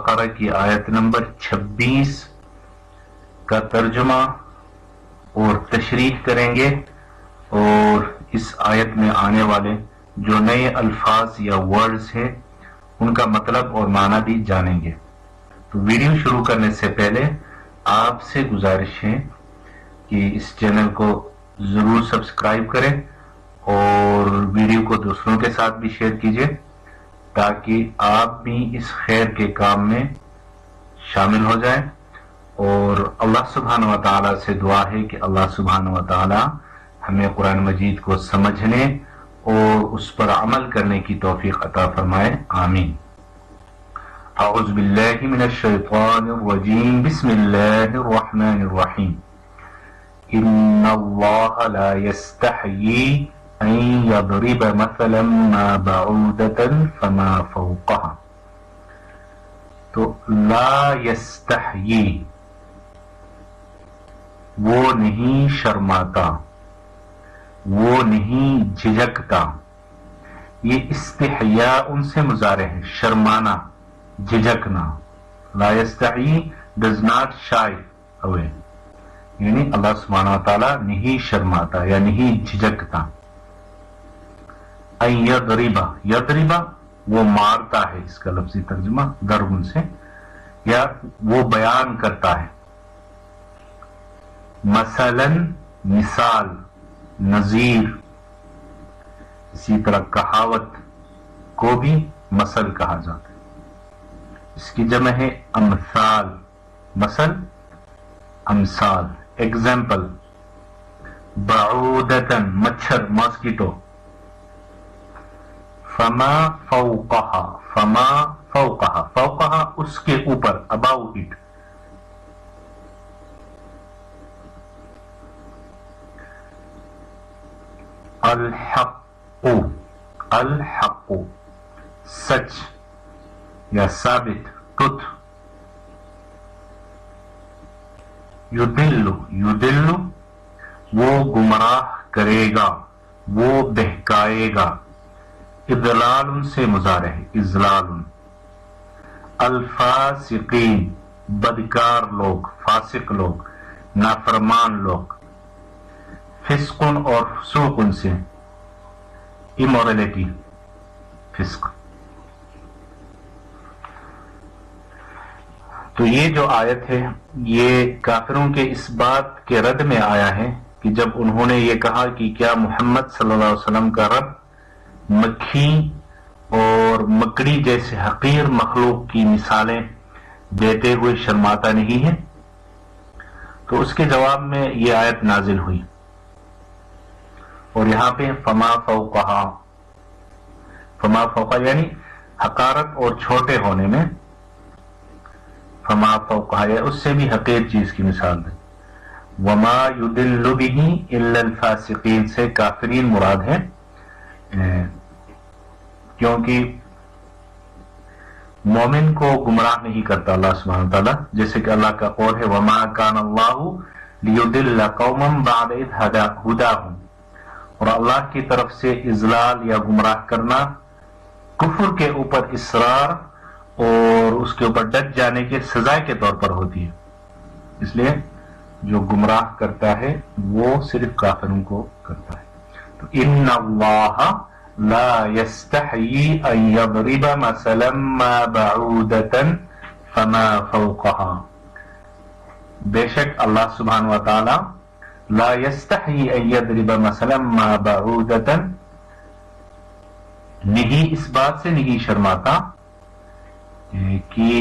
بقرہ کی آیت نمبر 26 کا ترجمہ اور تشریح کریں گے اور اس آیت میں آنے والے جو نئے الفاظ یا ورڈز ہیں ان کا مطلب اور معنی بھی جانیں گے۔ تو ویڈیو شروع کرنے سے پہلے آپ سے گزارش ہے کہ اس چینل کو ضرور سبسکرائب کریں اور ویڈیو کو دوسروں کے ساتھ بھی شیئر کیجیے تاکہ آپ بھی اس خیر کے کام میں شامل ہو جائیں، اور اللہ سبحانہ و تعالیٰ سے دعا ہے کہ اللہ سبحانہ و تعالیٰ ہمیں قرآن مجید کو سمجھنے اور اس پر عمل کرنے کی توفیق عطا فرمائے، آمین۔ اعوذ باللہ من الشیطان الرجیم، بسم اللہ الرحمن الرحیم۔ ان اللہ لا یستحیی ان یضرب مثلا ما بعودۃ فما فوقها۔ تو لا یستحیی، وہ نہیں شرماتا، وہ نہیں جھجکتا۔ یہ استحیاء ان سے مضارع ہے، شرمانا، جھجکنا۔ لا یستحیی does not shy away، یعنی اللہ سبحانہ وتعالیٰ نہیں شرماتا یا نہیں جھجکتا۔ ان یضربا، یضربا وہ مارتا ہے، اس کا لفظی ترجمہ ضرب سے، یا وہ بیان کرتا ہے۔ مثلا مثال، نظیر، اسی طرح کہاوت کو بھی مثل کہا جاتا ہے، اس کی جمع ہے امثال، مثل امثال، ایگزامپل۔ بعودتن مچھر، ماسکیٹو۔ فما فوقها، فما فوقها، فوقها اس کے اوپر، above it۔ الحق، الحق سچ یا ثابت، ٹروتھ۔ یضل، یضل وہ گمراہ کرے گا، وہ بہکائے گا۔ اضلال سے مضارع ہے، اضلال۔ الفاسقین بدکار لوگ، فاسق لوگ، نافرمان لوگ۔ فسق اور فسوق ان سے امورلٹی، فسق۔ تو یہ جو آیت ہے یہ کافروں کے اس بات کے رد میں آیا ہے کہ جب انہوں نے یہ کہا کہ کیا محمد صلی اللہ علیہ وسلم کا رب مکھی اور مکڑی جیسے حقیر مخلوق کی مثالیں دیتے ہوئے شرماتا نہیں ہے، تو اس کے جواب میں یہ آیت نازل ہوئی، اور یہاں پہ فما فوقہا، فما فوقہ یعنی حقارت اور چھوٹے ہونے میں، فما فوقہا یا اس سے بھی حقیر چیز کی مثال دے۔ وما یضل بہ الا الفاسقین سے کافرین مراد ہے، کیونکہ مومن کو گمراہ نہیں کرتا اللہ سبحانہ وتعالیٰ، جیسے کہ اللہ کا قول ہے وما کان اللہ لیضل قوما بعد اذ ہداہم، اور اللہ کی طرف سے اضلال یا گمراہ کرنا کفر کے اوپر اصرار اور اس کے اوپر ڈٹ جانے کے سزا کے طور پر ہوتی ہے، اس لیے جو گمراہ کرتا ہے وہ صرف کافروں کو کرتا ہے۔ تو ان اللہ لا یستحیی ان یضرب مثلا ما بعودۃ فما فوقها، بے شک اللہ سبحانہ وتعالی لا یستحیی ان یضرب مثلا ما بعودۃ، نہیں اس بات سے نہیں شرماتا کہ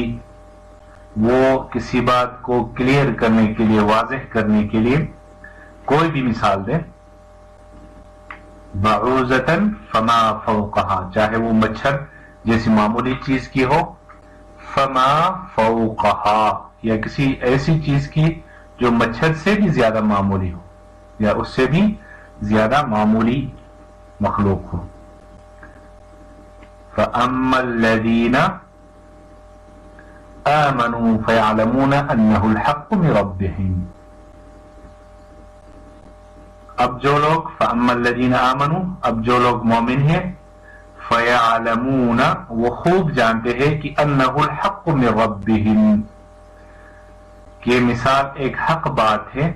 وہ کسی بات کو کلیئر کرنے کے لیے، واضح کرنے کے لیے کوئی بھی مثال دے۔ بعوضۃ فما فوقها، چاہے وہ مچھر جیسی معمولی چیز کی ہو، فما فوقها یا کسی ایسی چیز کی جو مچھر سے بھی زیادہ معمولی ہو یا اس سے بھی زیادہ معمولی مخلوق ہو۔ فَأَمَّا الَّذِينَ آمَنُوا فَيَعْلَمُونَ أَنَّهُ الْحَقُّ مِنْ رَبِّهِمْ، اب جو لوگ فَأَمَّا الَّذِينَ آمَنُوا، اب جو لوگ مومن ہیں، فَيَعْلَمُونَ وہ خوب جانتے ہیں کہ أَنَّهُ الْحَقُّ مِنْ رَبِّهِمْ کہ مثال ایک حق بات ہے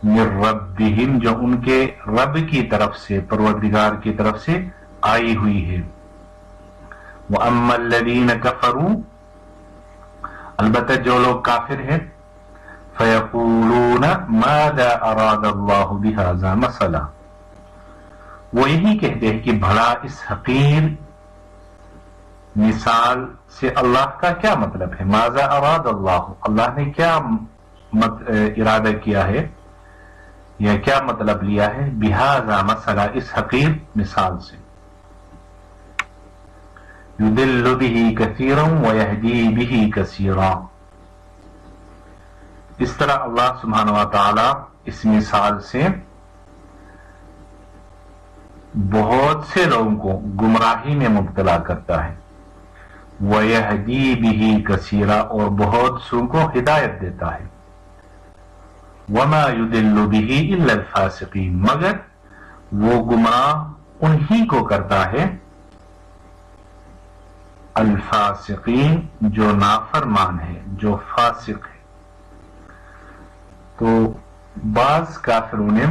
مِنْ رَبِّهِمْ جو ان کے رب کی طرف سے پروردگار کی طرف سے آئی ہوئی ہے. وَأَمَّا الَّذِينَ كَفَرُوا البتہ جو لوگ کافر ہیں فَيَقُولُونَ مَاذَا أَرَادَ اللَّهُ بِهَذَا مَثَلًا وہ یہی کہتے ہیں کہ بھلا اس حقیر مثال سے اللہ کا کیا مطلب ہے. ماذا اراد اللہ نے کیا ارادہ کیا ہے یا کیا مطلب لیا ہے بہذا مثلا اس حقیر مثال سے. یضل به کثیرا ویہدی به کثیرا اس طرح اللہ سبحانہ و تعالی اس مثال سے بہت سے لوگوں کو گمراہی میں مبتلا کرتا ہے. وَيَهْدِي بِهِ كَثِيرًا اور بہت سو کو ہدایت دیتا ہے. وَمَا يُضِلُّ بِهِ إِلَّا الْفَاسِقِينَ مگر وہ گمراہ انہی کو کرتا ہے الفاسقین جو نافرمان ہے جو فاسق ہے. تو بعض کافروں نے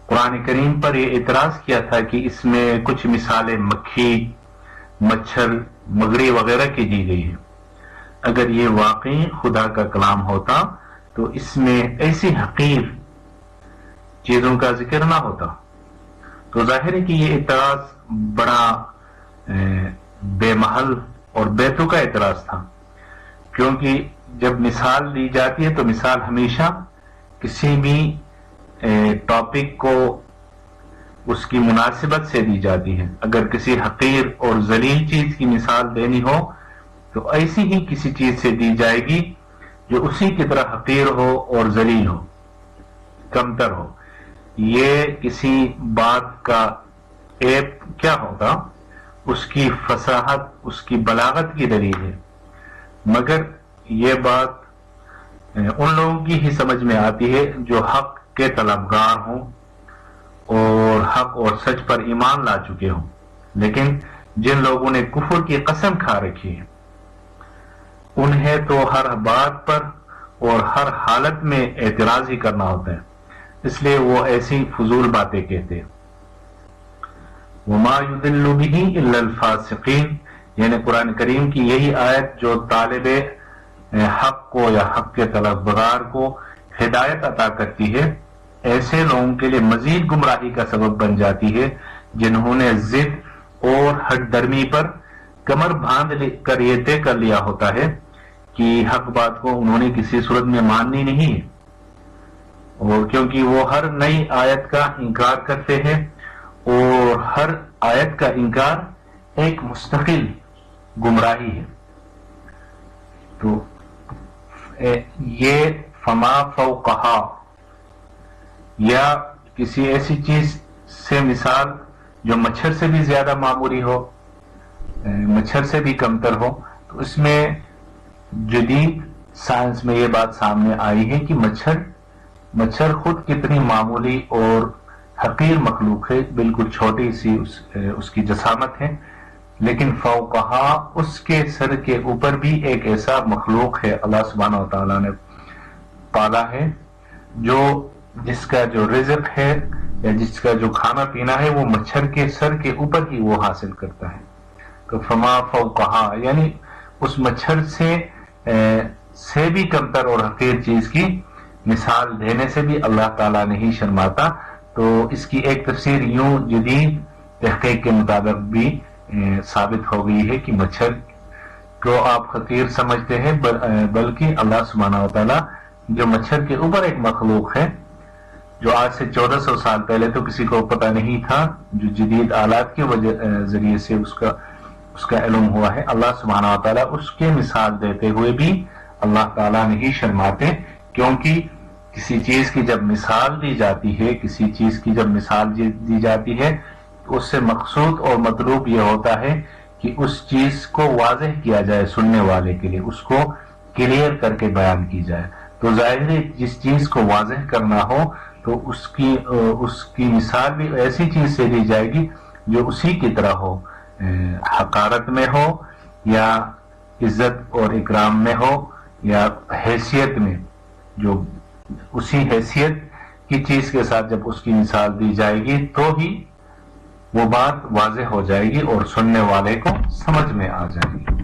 قرآن کریم پر یہ اعتراض کیا تھا کہ اس میں کچھ مثالیں مکھی مچھر مگری وغیرہ کی دی گئی ہیں. اگر یہ واقعی خدا کا کلام ہوتا تو اس میں ایسی حقیر چیزوں کا ذکر نہ ہوتا. تو ظاہر ہے کہ یہ اعتراض بڑا بے محل اور بے تکا اعتراض تھا کیونکہ جب مثال دی جاتی ہے تو مثال ہمیشہ کسی بھی ٹاپک کو اس کی مناسبت سے دی جاتی ہے. اگر کسی حقیر اور ذلیل چیز کی مثال دینی ہو تو ایسی ہی کسی چیز سے دی جائے گی جو اسی کی طرح حقیر ہو اور ذلیل ہو کمتر ہو. یہ کسی بات کا عیب کیا ہوگا اس کی فصاحت اس کی بلاغت کی دلیل ہے. مگر یہ بات ان لوگوں کی ہی سمجھ میں آتی ہے جو حق کے طلبگار ہوں اور حق اور سچ پر ایمان لا چکے ہوں. لیکن جن لوگوں نے کفر کی قسم کھا رکھی ہے انہیں تو ہر بات پر اور ہر حالت میں اعتراض ہی کرنا ہوتا ہے. اس لیے وہ ایسی فضول باتیں کہتے ہیں. وما يضل به الا الفاسقین یعنی قرآن کریم کی یہی آیت جو طالب حق کو یا حق کے طلبگار کو ہدایت عطا کرتی ہے ایسے لوگوں کے لیے مزید گمراہی کا سبب بن جاتی ہے جنہوں نے ضد اور ہٹ درمی پر کمر باندھ کر یہ طے کر لیا ہوتا ہے کہ حق بات کو انہوں نے کسی صورت میں ماننی نہیں ہے. اور کیونکہ وہ ہر نئی آیت کا انکار کرتے ہیں اور ہر آیت کا انکار ایک مستقل گمراہی ہے. تو یہ فما فوقہا یا کسی ایسی چیز سے مثال جو مچھر سے بھی زیادہ معمولی ہو مچھر سے بھی کمتر ہو تو اس میں جدید سائنس میں یہ بات سامنے آئی ہے کہ مچھر خود کتنی معمولی اور حقیر مخلوق ہے بالکل چھوٹی سی اس کی جسامت ہے. لیکن فوقہا اس کے سر کے اوپر بھی ایک ایسا مخلوق ہے اللہ سبحانہ و تعالیٰ نے پالا ہے جس کا جو رزق ہے یا جس کا جو کھانا پینا ہے وہ مچھر کے سر کے اوپر ہی وہ حاصل کرتا ہے. تو فما فوقہا یعنی اس مچھر سے بھی کمتر اور حقیر چیز کی مثال دینے سے بھی اللہ تعالیٰ نہیں شرماتا. تو اس کی ایک تفسیر یوں جدید تحقیق کے مطابق بھی ثابت ہو گئی ہے کہ مچھر کو آپ حقیر سمجھتے ہیں بلکہ اللہ سبحانہ و تعالیٰ جو مچھر کے اوپر ایک مخلوق ہے جو آج سے 1400 سال پہلے تو کسی کو پتہ نہیں تھا جو جدید آلات کے ذریعے سے اس کا علم ہوا ہے. اللہ سبحانہ و تعالیٰ اس کے مثال دیتے ہوئے بھی اللہ تعالیٰ نہیں شرماتے کیونکہ کسی چیز کی جب مثال دی جاتی ہے کسی چیز کی جب مثال دی جاتی ہے تو اس سے مقصود اور مطلوب یہ ہوتا ہے کہ اس چیز کو واضح کیا جائے سننے والے کے لیے اس کو کلیئر کر کے بیان کی جائے. تو ظاہر ہے جس چیز کو واضح کرنا ہو تو اس کی مثال بھی ایسی چیز سے دی جائے گی جو اسی کی طرح ہو، حقارت میں ہو یا عزت اور اکرام میں ہو یا حیثیت میں، جو اسی حیثیت کی چیز کے ساتھ جب اس کی مثال دی جائے گی تو ہی وہ بات واضح ہو جائے گی اور سننے والے کو سمجھ میں آ جائے گی۔